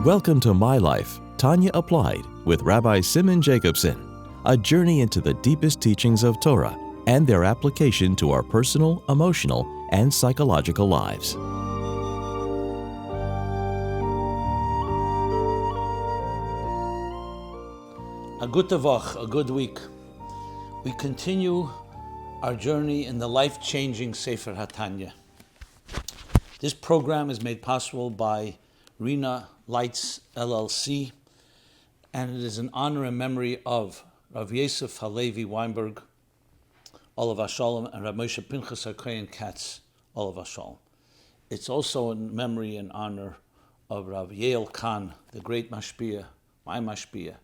Welcome to MyLife, Tanya Applied, with Rabbi Jacobson, a journey into the deepest teachings of Torah and their application to our personal, emotional, and psychological lives. A good Woche, a good week. We continue our journey in the life-changing Sefer HaTanya. This program is made possible by Rena Lights LLC, and it is in honor and memory of Rav Yosef Halevi Weinberg, Olav Hashalom, and Rav Moshe Pinchas HaKohen Katz, Olav Hashalom. It's also in memory and honor of Rav Yael Khan, the great Mashpia, my Mashpia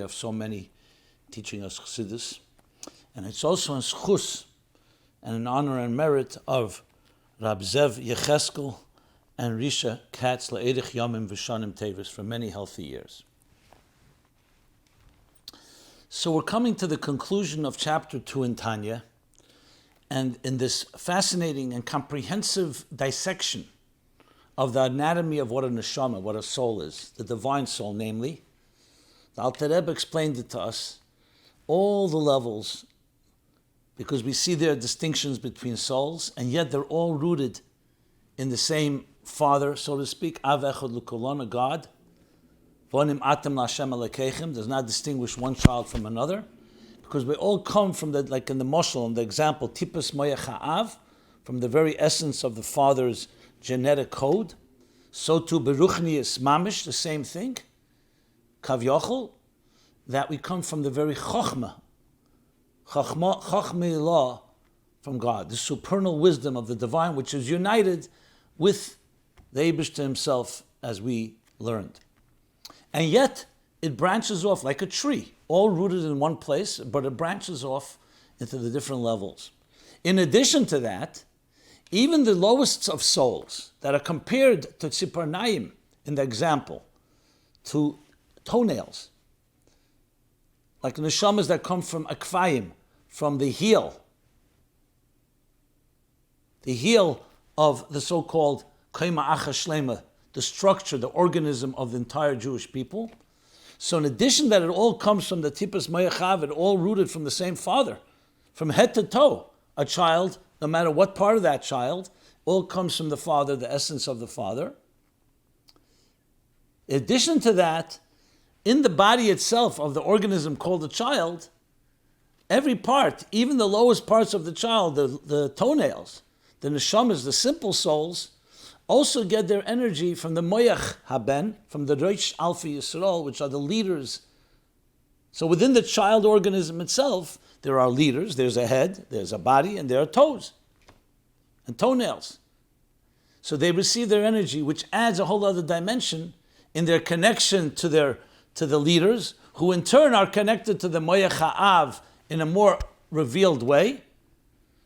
of so many, teaching us Chassidus. And it's also in schus and in honor and merit of Rab Zev Yecheskel and Risha Katz La'edich Yomim V'Shanim Tevis for many healthy years. So we're coming to the conclusion of chapter 2 in Tanya, and in this fascinating and comprehensive dissection of the anatomy of what a neshama, what a soul is, the divine soul, namely, the Alter Rebbe explained it to us, all the levels, because we see there are distinctions between souls, and yet they're all rooted in the same Father, so to speak, Av Echad L'Kolon, a God. Vonim Atem L'Hashem Elokeichem, does not distinguish one child from another, because we all come from the, like in the Moshel, in the example, Tipas Moyach Ha'av, from the very essence of the Father's genetic code. So too Beruchnius Mamish, the same thing. Kav Yochel, that we come from the very Chochmah law from God, the supernal wisdom of the divine, which is united with the Eibishter himself, as we learned. And yet, it branches off like a tree, all rooted in one place, but it branches off into the different levels. In addition to that, even the lowest of souls that are compared to Tziparnaim, in the example, to toenails, like neshamas that come from akvayim, from the heel of the so-called Kaima Acha Shlema, the structure, the organism of the entire Jewish people. So in addition that it all comes from the Tipas Mayachav, it all rooted from the same Father, from head to toe, a child, no matter what part of that child, all comes from the Father, the essence of the Father. In addition to that, in the body itself of the organism called a child, every part, even the lowest parts of the child, the toenails, the neshamas, the simple souls, also get their energy from the Moyach Haben, from the Rosh Alpha Yisrael, which are the leaders. So within the child organism itself, there are leaders, there's a head, there's a body, and there are toes and toenails. So they receive their energy, which adds a whole other dimension in their connection to the leaders, who in turn are connected to the Moyach Ha'av in a more revealed way.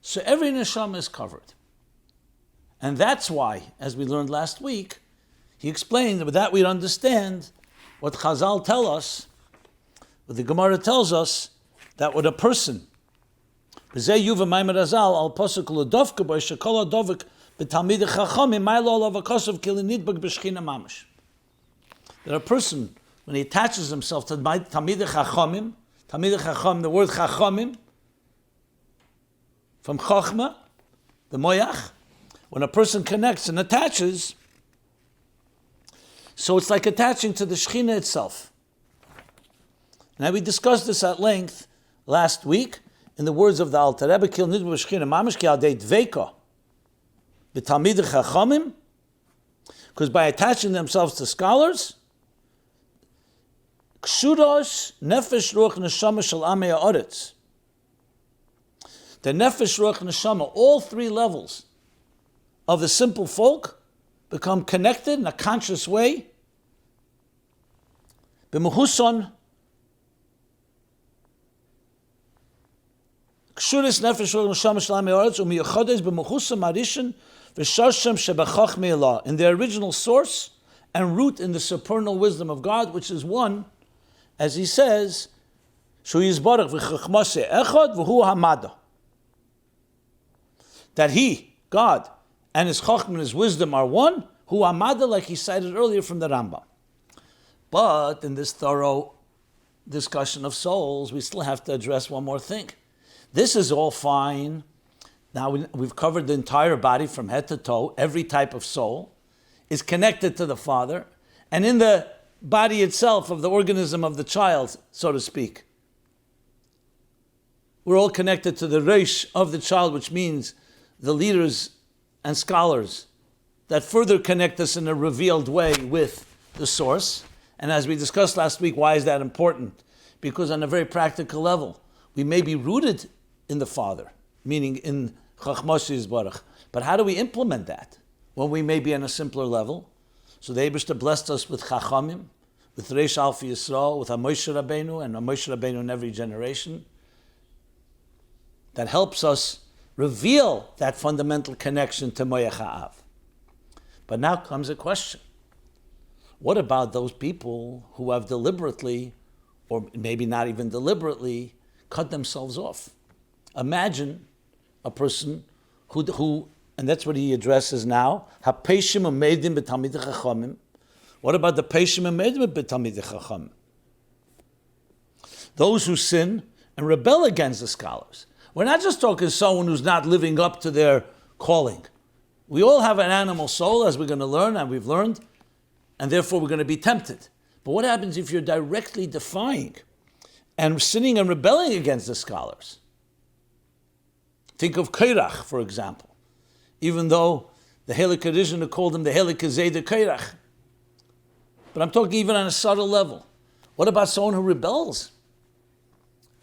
So every neshama is covered. And that's why, as we learned last week, he explained that with that we'd understand what Chazal tell us, what the Gemara tells us, that with a person, that a person, when he attaches himself to Talmidei Chachomim, the word Chachomim, from Chochmah, the Moyach, when a person connects and attaches, so it's like attaching to the Shekhinah itself. Now we discussed this at length last week in the words of the Alter Rebbe, Kil Nidbu Shekhinah Mamish Ki Adei Dveika B'Talmidei Chachomim, because by attaching themselves to scholars, Kshudos Nefesh Ruach Neshama Shel Amei Ha'aretz, the Nefesh Ruach Neshama, all three levels of the simple folk become connected in a conscious way. B'mechuson Kshudos Nefesh Ruach Neshama Shel Amei Ha'aretz u'miyochodes b'mechuson marishin v'shashem shebachachmei Elah, in their original source and root in the supernal wisdom of God, which is one, as he says, Shu Yizbarach v'chachmaseh echad v'hu hamada, that he, God, and his chachma and his wisdom are one, who amada, like he cited earlier from the Rambam. But in this thorough discussion of souls, we still have to address one more thing. This is all fine. Now we've covered the entire body from head to toe. Every type of soul is connected to the father. And in the body itself of the organism of the child, so to speak, we're all connected to the reish of the child, which means the leaders and scholars that further connect us in a revealed way with the source. And as we discussed last week, why is that important? Because on a very practical level, we may be rooted in the Father, meaning in Chachmash Yisbarach. But how do we implement that? Well, we may be on a simpler level. So the Eibishter blessed us with Chachamim, with Reish Alfi Yisrael, with Moshe Rabbeinu, and Moshe Rabbeinu in every generation. That helps us reveal that fundamental connection to Moyach Ha'av. But now comes a question. What about those people who have deliberately, or maybe not even deliberately, cut themselves off? Imagine a person who and that's what he addresses now, HaPeishim Umeidim B'Talmidei Chachamim. What about the Peishim Umeidim B'Talmidei Chachamim? Those who sin and rebel against the scholars. We're not just talking someone who's not living up to their calling. We all have an animal soul, as we're going to learn, and we've learned, and therefore we're going to be tempted. But what happens if you're directly defying and sinning and rebelling against the scholars? Think of Kairach, for example. Even though the Heilig Kadishna called him the Heilig Kazeda Kairach. But I'm talking even on a subtle level. What about someone who rebels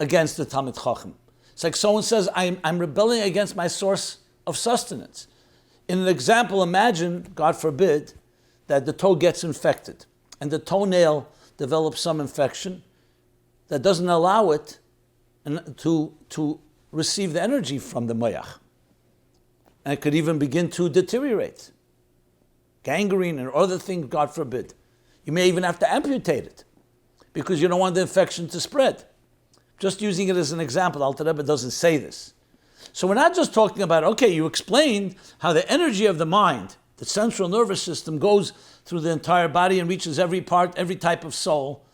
against the Talmid Chacham? It's like someone says, I'm rebelling against my source of sustenance. In an example, imagine, God forbid, that the toe gets infected and the toenail develops some infection that doesn't allow it to receive the energy from the moyach. And it could even begin to deteriorate. Gangrene and other things, God forbid. You may even have to amputate it because you don't want the infection to spread. Just using it as an example, Alter Rebbe doesn't say this. So we're not just talking about, okay, you explained how the energy of the mind, the central nervous system, goes through the entire body and reaches every part, every type of soul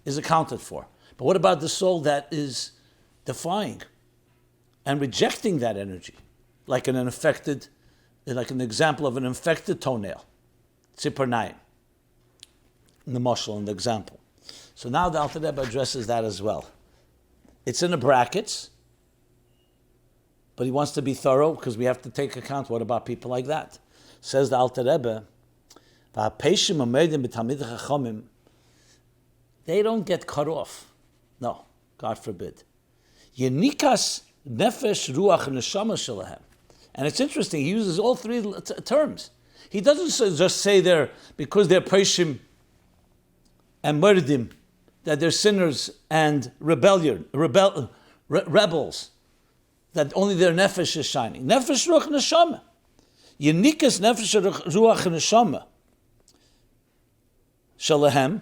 is accounted for. But what about the soul that is defying and rejecting that energy? Like an example of an infected toenail, tzipor nayim, in the mashal, in the example. So now the Alter Rebbe addresses that as well. It's in the brackets, but he wants to be thorough because we have to take account. What about people like that? Says the Alter Rebbe, they don't get cut off. No, God forbid. Yenikas nefesh ruach neshama shelahem. And it's interesting, he uses all three terms. He doesn't just say they're, because they're Peishim and Murdim, that they're sinners and rebels, that only their nefesh is shining. Nefesh ruach neshama. Yenikas nefesh ruach neshama shalahem.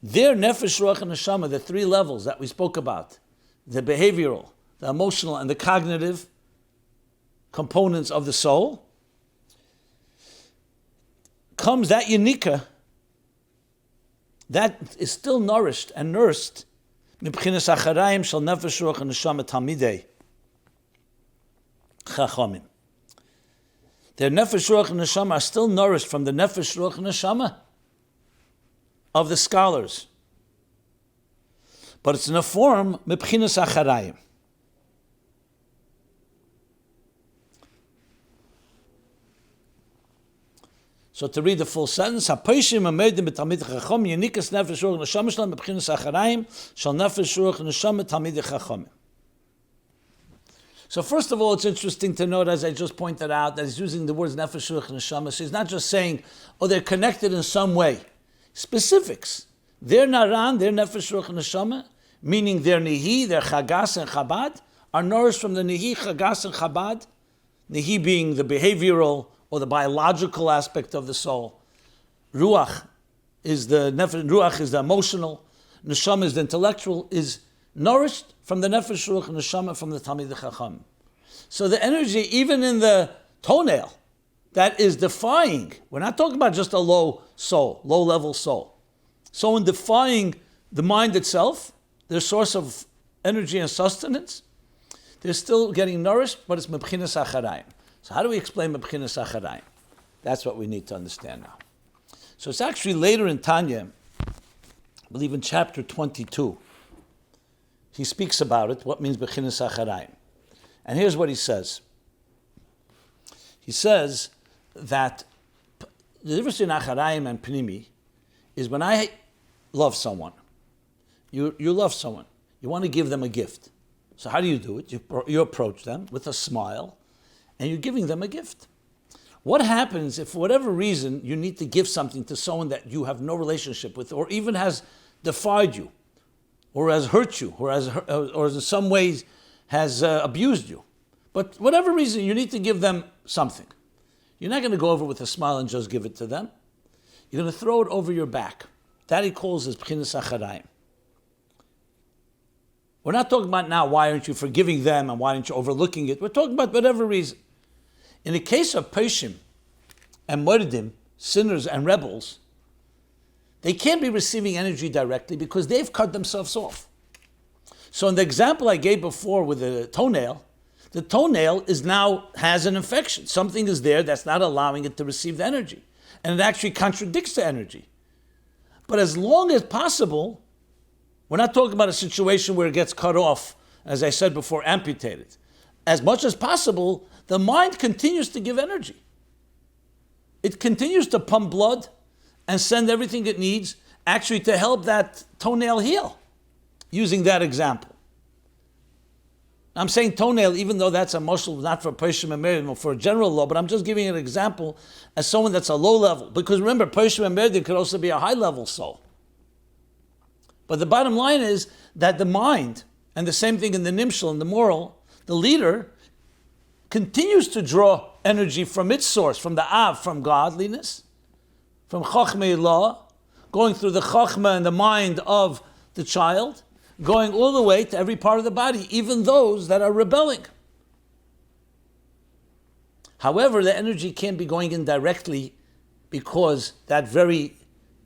Their nefesh ruach neshama, the three levels that we spoke about, the behavioral, the emotional, and the cognitive components of the soul, comes that Yenika, that is still nourished and nursed. Mibchinas acharayim shel nefesh ruach neshama talmidei chachamim. Their nefesh ruach neshama are still nourished from the nefesh ruach neshama of the scholars, but it's in a form mibchinas acharayim. So to read the full sentence, HaPeishim Umeidim B'Talmidei Chacham Yenikas Nefesh Ruach Neshama Shalom B'Bchinas Acharayim Shal Nefesh Ruach Neshama Talmidei Chachamim. So first of all, it's interesting to note, as I just pointed out, that he's using the words Nefesh Ruach Neshama. So he's not just saying, oh, they're connected in some way. Specifics. Their Naran, their Nefesh Ruach Neshama, meaning their Nihi, their Chagas and Chabad, are nourished from the Nihi, Chagas and Chabad. Nihi being the behavioral or the biological aspect of the soul. Ruach is the emotional. Neshama is the intellectual, is nourished from the nefesh ruach and neshama from the Talmidei Chacham. So the energy, even in the toenail, that is defying. We're not talking about just a low soul, low-level soul. So in defying the mind itself, their source of energy and sustenance, they're still getting nourished, but it's mebchinas acharayim. So how do we explain mebchinas acharayim? That's what we need to understand now. So it's actually later in Tanya, I believe in chapter 22, he speaks about it, what means mebchinas acharayim. And here's what he says. He says that the difference between acharayim and pnimi is when I love someone, you love someone, you want to give them a gift. So how do you do it? You approach them with a smile, and you're giving them a gift. What happens if for whatever reason you need to give something to someone that you have no relationship with, or even has defied you, or has hurt you, or in some ways has abused you? But whatever reason, you need to give them something. You're not going to go over with a smile and just give it to them. You're going to throw it over your back. That he calls as b'chinas acharayim. We're not talking about now, why aren't you forgiving them and why aren't you overlooking it? We're talking about whatever reason. In the case of Peshim and Mordim, sinners and rebels, they can't be receiving energy directly because they've cut themselves off. So in the example I gave before with the toenail has an infection. Something is there that's not allowing it to receive the energy. And it actually contradicts the energy. But as long as possible, we're not talking about a situation where it gets cut off, as I said before, amputated. As much as possible, the mind continues to give energy. It continues to pump blood and send everything it needs actually to help that toenail heal, using that example. I'm saying toenail, even though that's a mushal, not for Peshim and Merdim, for a general law, but I'm just giving an example as someone that's a low level. Because remember, Peshim and Merdim could also be a high level soul. But the bottom line is that the mind, and the same thing in the nimshal and the moral, the leader continues to draw energy from its source, from the Av, from godliness, from Chochmei law, going through the Chochmah and the mind of the child, going all the way to every part of the body, even those that are rebelling. However, the energy can't be going in directly because that very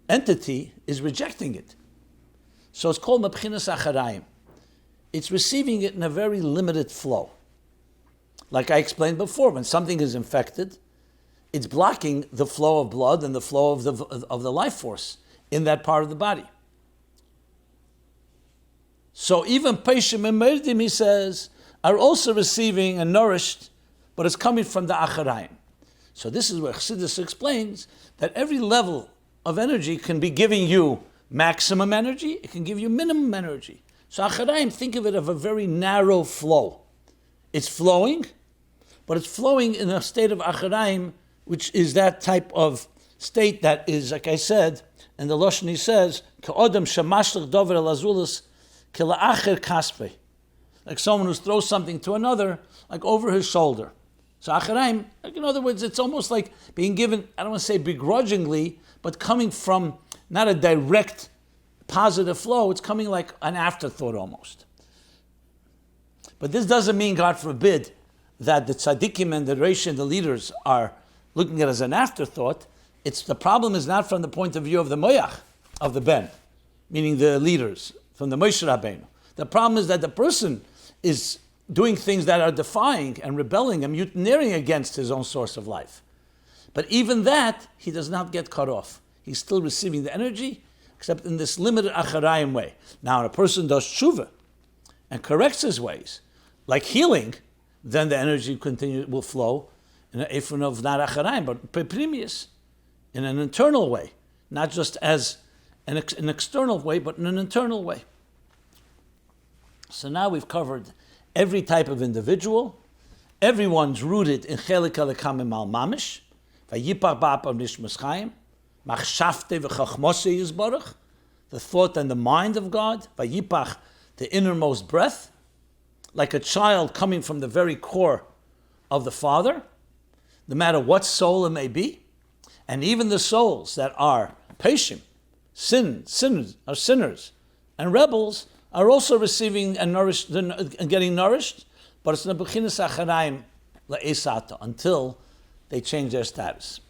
entity is rejecting it. So it's called mebchinas acharayim. It's receiving it in a very limited flow. Like I explained before, when something is infected, it's blocking the flow of blood and the flow of the life force in that part of the body. So even Peshim and Merdim, he says, are also receiving and nourished, but it's coming from the acharayim. So this is where Chassidus explains that every level of energy can be giving you maximum energy, it can give you minimum energy. So acharayim, think of it as a very narrow flow. It's flowing, but it's flowing in a state of acharayim, which is that type of state that is, like I said, and the Lashon he says, Ka'odam shamashlich dover el azulis kila'acher kaspe. Like someone who throws something to another, like over his shoulder. So acharayim, like in other words, it's almost like being given, I don't want to say begrudgingly, but coming from not a direct positive flow, it's coming like an afterthought almost. But this doesn't mean, God forbid, that the tzaddikim and the reish and the leaders are looking at it as an afterthought. The problem is not from the point of view of the moyach, of the ben, meaning the leaders, from the Moshe Rabbeinu. The problem is that the person is doing things that are defying and rebelling and mutineering against his own source of life. But even that, he does not get cut off. He's still receiving the energy, except in this limited acharayim way. Now, when a person does tshuva and corrects his ways, like healing, then the energy will flow in an ephron of not acharayim, but peprimius, in an internal way, not just as an external way, but in an internal way. So now we've covered every type of individual. Everyone's rooted in chelik alakamim al mamish, vayipach ba'apav nishmas chaim, machshavte v'chachmose yizbarach, the thought and the mind of God, vayipach, the innermost breath, like a child coming from the very core of the Father, no matter what soul it may be, and even the souls that are peshim, sinners, and rebels are also receiving and nourished and getting nourished, but it's nebuchinas acharayim la'esata until they change their status.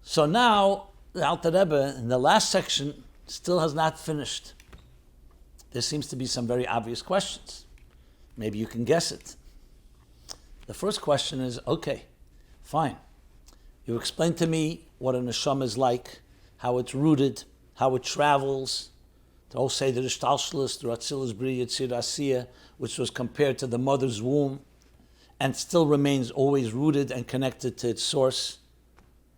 So now the Alter Rebbe, in the last section, still has not finished. There seems to be some very obvious questions. Maybe you can guess it. The first question is, okay, fine. You explained to me what a neshama is like, how it's rooted, how it travels. The whole Seder Ishtalshalos, the Ratzilas Bri Yitzir Asiyah, which was compared to the mother's womb, and still remains always rooted and connected to its source.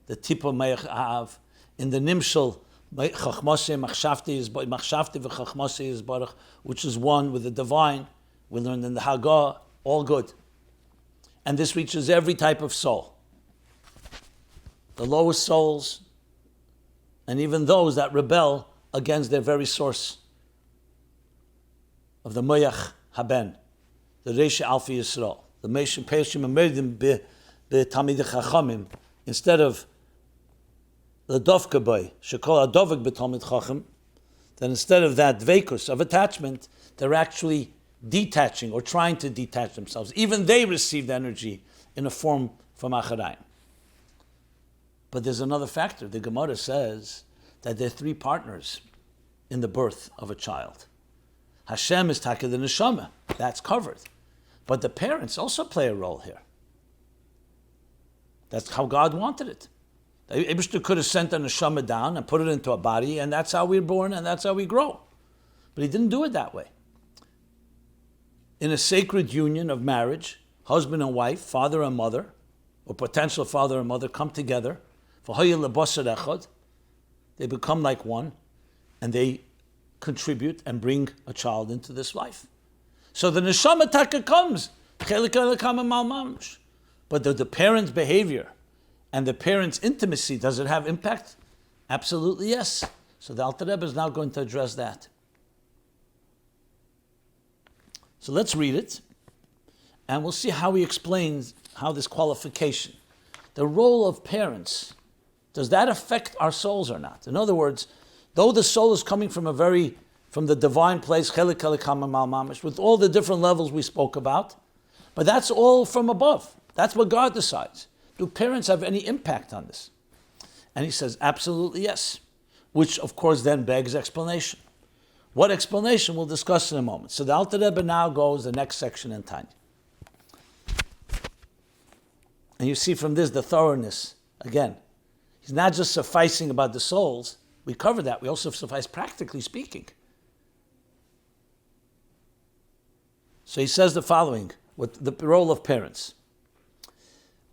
The Tipa Me'ach Av. In the Nimshal, Chachmoseh Machshavti v'Chachmoseh Yisbarach, which is one with the divine. We learned in the Haggah, all good. And this reaches every type of soul. The lowest souls, and even those that rebel against their very source of the Moyach Haben, the Reisha Alfi Yisrael, the Meishim Peishim Amerdim be Tamid Chachamim, instead of the Dovka Boy, Shekol Adovik B'Talmid Chacham, then instead of that dveikus of attachment, they're actually detaching or trying to detach themselves. Even they received energy in a form from Acharayim. But there's another factor. The Gemara says that there are three partners in the birth of a child. Hashem is Taka the Neshama. That's covered. But the parents also play a role here. That's how God wanted it. The Eibishter could have sent a Neshama down and put it into a body, and that's how we're born and that's how we grow. But he didn't do it that way. In a sacred union of marriage, husband and wife, father and mother, or potential father and mother come together. They become like one, and they contribute and bring a child into this life. So the neshama taka comes, but the parent's behavior and the parent's intimacy, does it have impact? Absolutely yes. So the Alter Rebbe is now going to address that. So let's read it, and we'll see how he explains how this qualification, the role of parents, does that affect our souls or not? In other words, though the soul is coming from the divine place, with all the different levels we spoke about, but that's all from above. That's what God decides. Do parents have any impact on this? And he says, absolutely yes, which of course then begs explanation. What explanation we'll discuss in a moment. So the Alter Rebbe now goes the next section in Tanya. And you see from this the thoroughness. Again, he's not just sufficing about the souls. We covered that. We also suffice practically speaking. So he says the following, with the role of parents.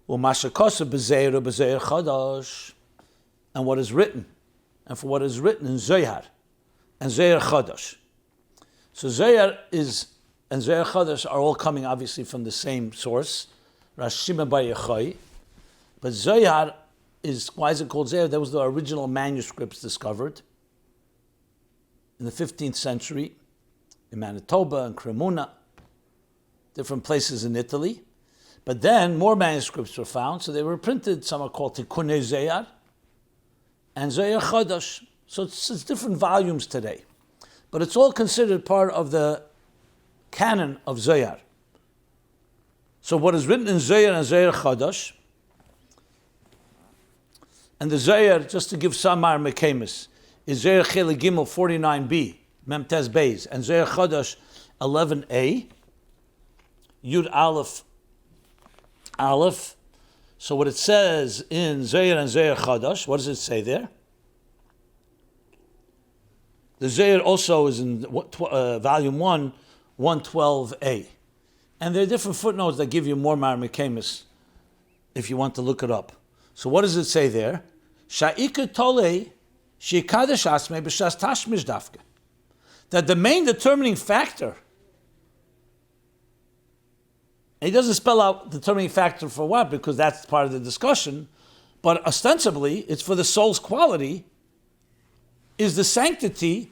And what is written, and for what is written in Zohar, and Zohar Chadash. So Zohar and Zohar Chadash are all coming obviously from the same source, Rashima Bar Yochai. But Zohar is, why is it called Zohar? That was the original manuscripts discovered in the 15th century in Manitoba and Cremona, different places in Italy. But then more manuscripts were found, so they were printed. Some are called Tikkunei Zohar and Zohar Chadash. So it's different volumes today. But it's all considered part of the canon of Zohar. So what is written in Zohar and Zohar Chadash, and the Zohar, just to give some Mar Mekemis, is Zohar Chele Gimel 49b, Memtez Beis, and Zohar Chadash 11a, Yud Aleph. So what it says in Zohar and Zohar Chadash, what does it say there? The Zohar also is in volume 1, 112a. And there are different footnotes that give you more Mar Mekemis if you want to look it up. So what does it say there? Sha'ika tolei she'ikadesh asmei b'shas tashmish dafka. That the main determining factor, and he doesn't spell out determining factor for what, because that's part of the discussion, but ostensibly it's for the soul's quality, is the sanctity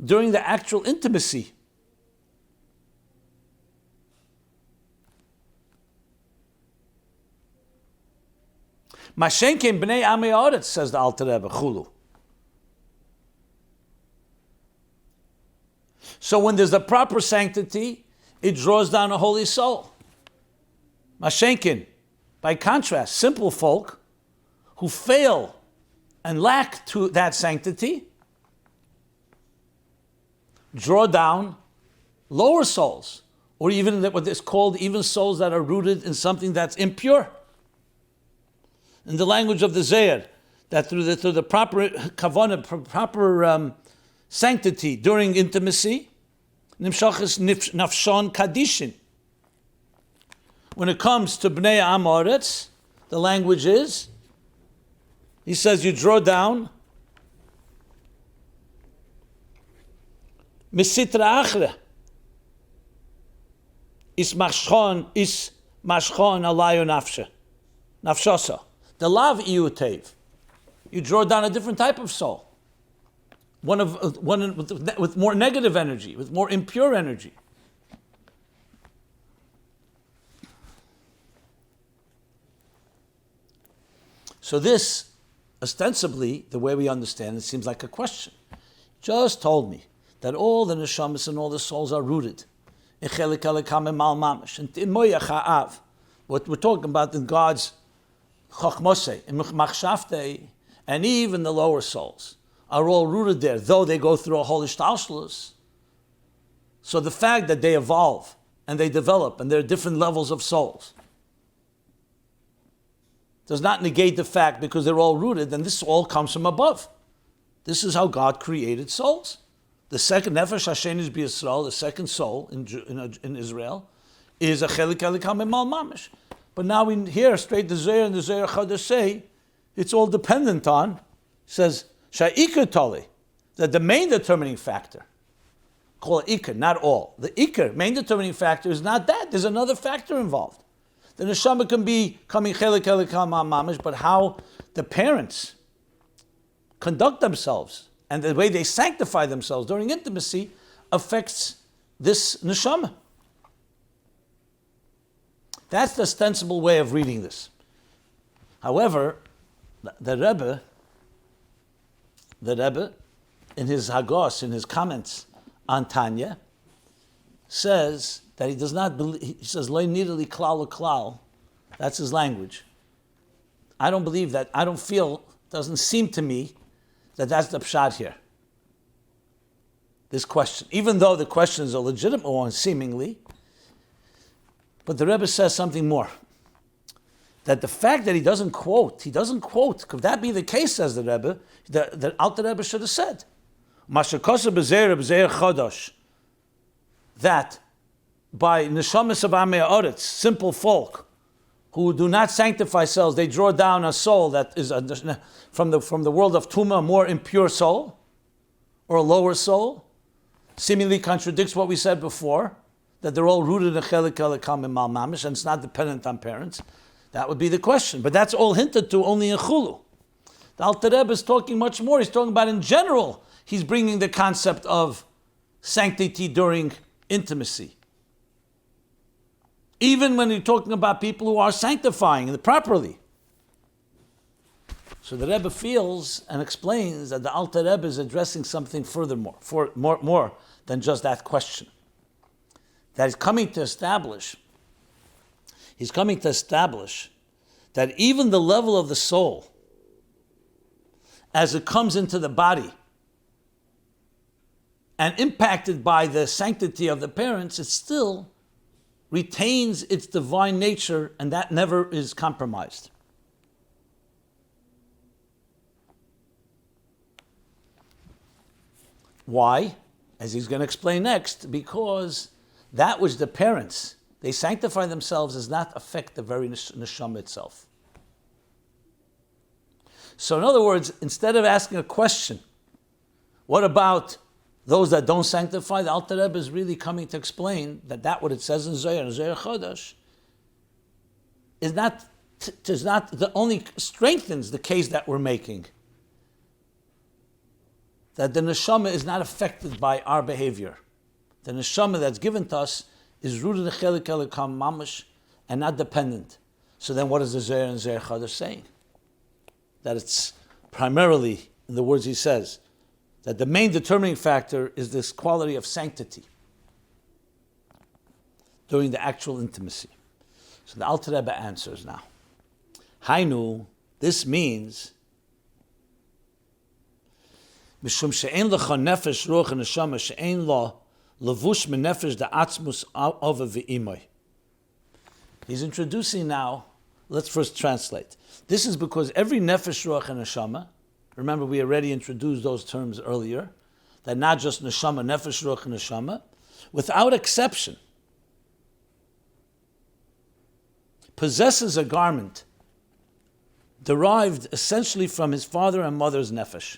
during the actual intimacy. Mashenkin b'nei amei haaretz, says the Alter Rebbe, chulu. So when there's the proper sanctity, it draws down a holy soul. Mashenkin, by contrast, simple folk who fail and lack to that sanctity draw down lower souls, or even what is called even souls that are rooted in something that's impure. In the language of the Zohar, that through the proper kavanah, proper sanctity during intimacy, nimshachas nafshon kadishin. When it comes to bnei Amoretz, the language is, he says, you draw down misitra achre is mashchon alayu nafshasa. The lav iyutev. You draw down a different type of soul. One with more negative energy, with more impure energy. So this, ostensibly, the way we understand it, seems like a question. Just told me that all the neshamas and all the souls are rooted in chelik elikam mal mamash, and in moyach ha'av. What we're talking about in God's chachmosei, in machshavtei, and even the lower souls are all rooted there, though they go through a whole ishtalshlus. So the fact that they evolve and they develop and there are different levels of souls does not negate the fact, because they're all rooted, then this all comes from above. This is how God created souls. The second nefesh hashenis b'Yisrael, the second soul in Israel, is a chelik elikam emal mamish. But now we hear straight the Zohar and the Zohar Chadash say it's all dependent on, says sha'ikar tali, that the main determining factor, call it ikar, not all. The ikar, main determining factor, is not that. There's another factor involved. The neshama can be coming chelik elikam mamish, but how the parents conduct themselves and the way they sanctify themselves during intimacy affects this neshama. That's the ostensible way of reading this. However, the Rebbe, in his Hagos, in his comments on Tanya, says that he does not believe, he says, Lo nidali klal klal, that's his language. I don't believe that, I don't feel, doesn't seem to me that that's the pshat here. This question, even though the question is a legitimate one, seemingly, but the Rebbe says something more. That the fact that he doesn't quote, could that be the case, says the Rebbe, that Alter Rebbe should have said, Mashakosa b'zeir chodosh, that by neshamas of Amei Oretz, simple folk, who do not sanctify selves, they draw down a soul that is from the world of Tuma, a more impure soul, or a lower soul, seemingly contradicts what we said before, that they're all rooted in chelik elikam and mal mamish, and it's not dependent on parents. That would be the question. But that's all hinted to only in Chulu. The Alter Rebbe is talking much more. He's talking about in general, he's bringing the concept of sanctity during intimacy. Even when you're talking about people who are sanctifying properly. So the Rebbe feels and explains that the Alter Rebbe is addressing something furthermore, more than just that question. That he's coming to establish that even the level of the soul, as it comes into the body and impacted by the sanctity of the parents, it still retains its divine nature, and that never is compromised. Why? As he's going to explain next, because that which the parents, they sanctify themselves, does not affect the very neshama itself. So in other words, instead of asking a question, what about those that don't sanctify, the Alter Rebbe is really coming to explain that what it says in Zohar Chodesh is not the only strengthens the case that we're making. That the neshama is not affected by our behavior. The neshama that's given to us is rooted in chelik elikam mamash and not dependent. So then what is the Zohar and Zohar Chodesh saying? That it's primarily, in the words he says, that the main determining factor is this quality of sanctity during the actual intimacy. So the Alter Rebbe answers now. Hainu, this means Mishum she'en lecha nefesh ruach and neshama she'en lo levush min nefesh da'atzmus ova v'imoy. He's introducing now, let's first translate. This is because every nefesh, ruach, and neshama, remember we already introduced those terms earlier, that not just neshama, nefesh, ruach, and neshama, without exception, possesses a garment derived essentially from his father and mother's nefesh.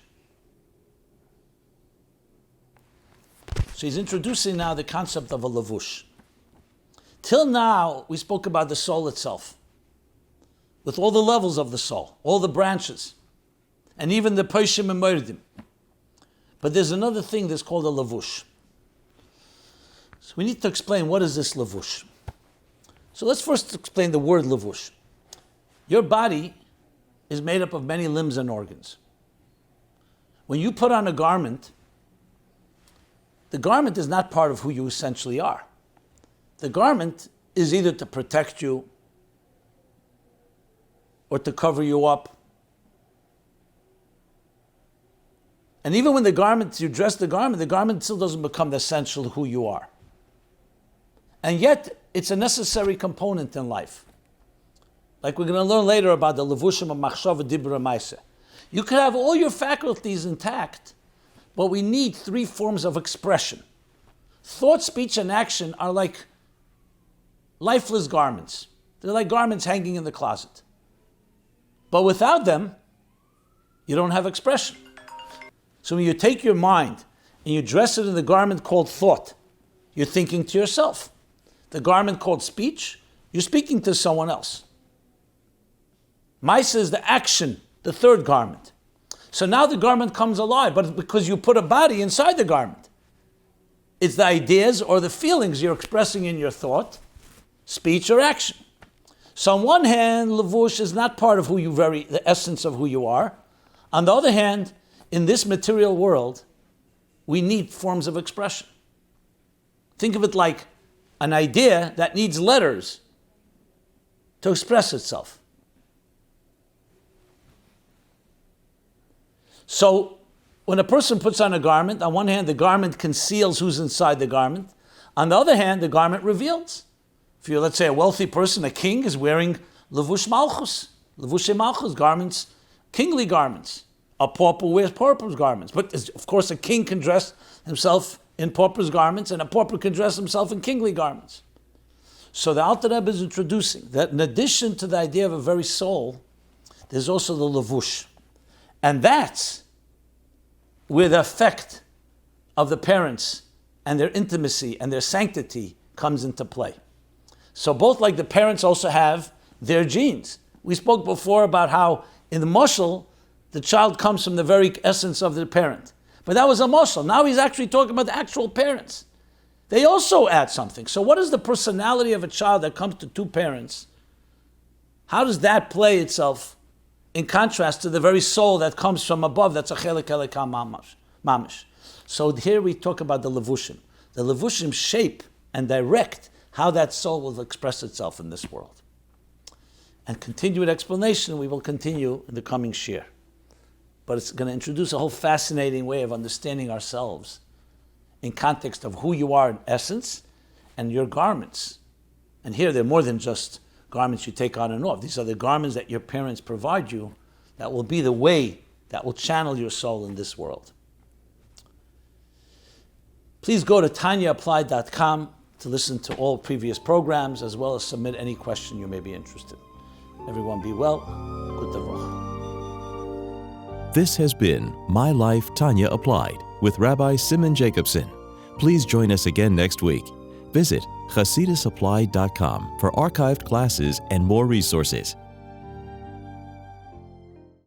So he's introducing now the concept of a levush. Till now, we spoke about the soul itself, with all the levels of the soul, all the branches, and even the poishim and mordim. But there's another thing that's called a levush. So we need to explain, what is this levush? So let's first explain the word levush. Your body is made up of many limbs and organs. When you put on a garment, the garment is not part of who you essentially are. The garment is either to protect you or to cover you up. And even when you dress the garment still doesn't become the essential who you are. And yet, it's a necessary component in life. Like we're going to learn later about the levushim of machshava dibra maaseh. You could have all your faculties intact, but we need three forms of expression. Thought, speech, and action are like lifeless garments. They're like garments hanging in the closet. But without them, you don't have expression. So when you take your mind and you dress it in the garment called thought, you're thinking to yourself. The garment called speech, you're speaking to someone else. Maaseh is the action, the third garment. So now the garment comes alive, but it's because you put a body inside the garment. It's the ideas or the feelings you're expressing in your thought, speech, or action. So on one hand, levush is not part of the essence of who you are. On the other hand, in this material world, we need forms of expression. Think of it like an idea that needs letters to express itself. So when a person puts on a garment, on one hand, the garment conceals who's inside the garment. On the other hand, the garment reveals. If you're, let's say, a wealthy person, a king is wearing levush malchus, levush malchus, garments, kingly garments. A pauper wears pauper's garments. But of course, a king can dress himself in pauper's garments, and a pauper can dress himself in kingly garments. So the Alter Rebbe is introducing that in addition to the idea of a very soul, there's also the levush. And that's where the effect of the parents and their intimacy and their sanctity comes into play. So both like the parents also have their genes. We spoke before about how in the mashal, the child comes from the very essence of the parent. But that was a mashal. Now he's actually talking about the actual parents. They also add something. So what is the personality of a child that comes to two parents? How does that play itself in contrast to the very soul that comes from above? That's a chelik elokam mamish. So here we talk about the levushim. The levushim shape and direct how that soul will express itself in this world. And continued explanation we will continue in the coming shir. But it's going to introduce a whole fascinating way of understanding ourselves in context of who you are in essence and your garments. And here they're more than just garments you take on and off. These are the garments that your parents provide you that will be the way that will channel your soul in this world. Please go to TanyaApplied.com to listen to all previous programs, as well as submit any question you may be interested in. Everyone be well. Good davach. This has been My Life, Tanya Applied with Rabbi Simon Jacobson. Please join us again next week. Visit ChasidusApplied.com for archived classes and more resources.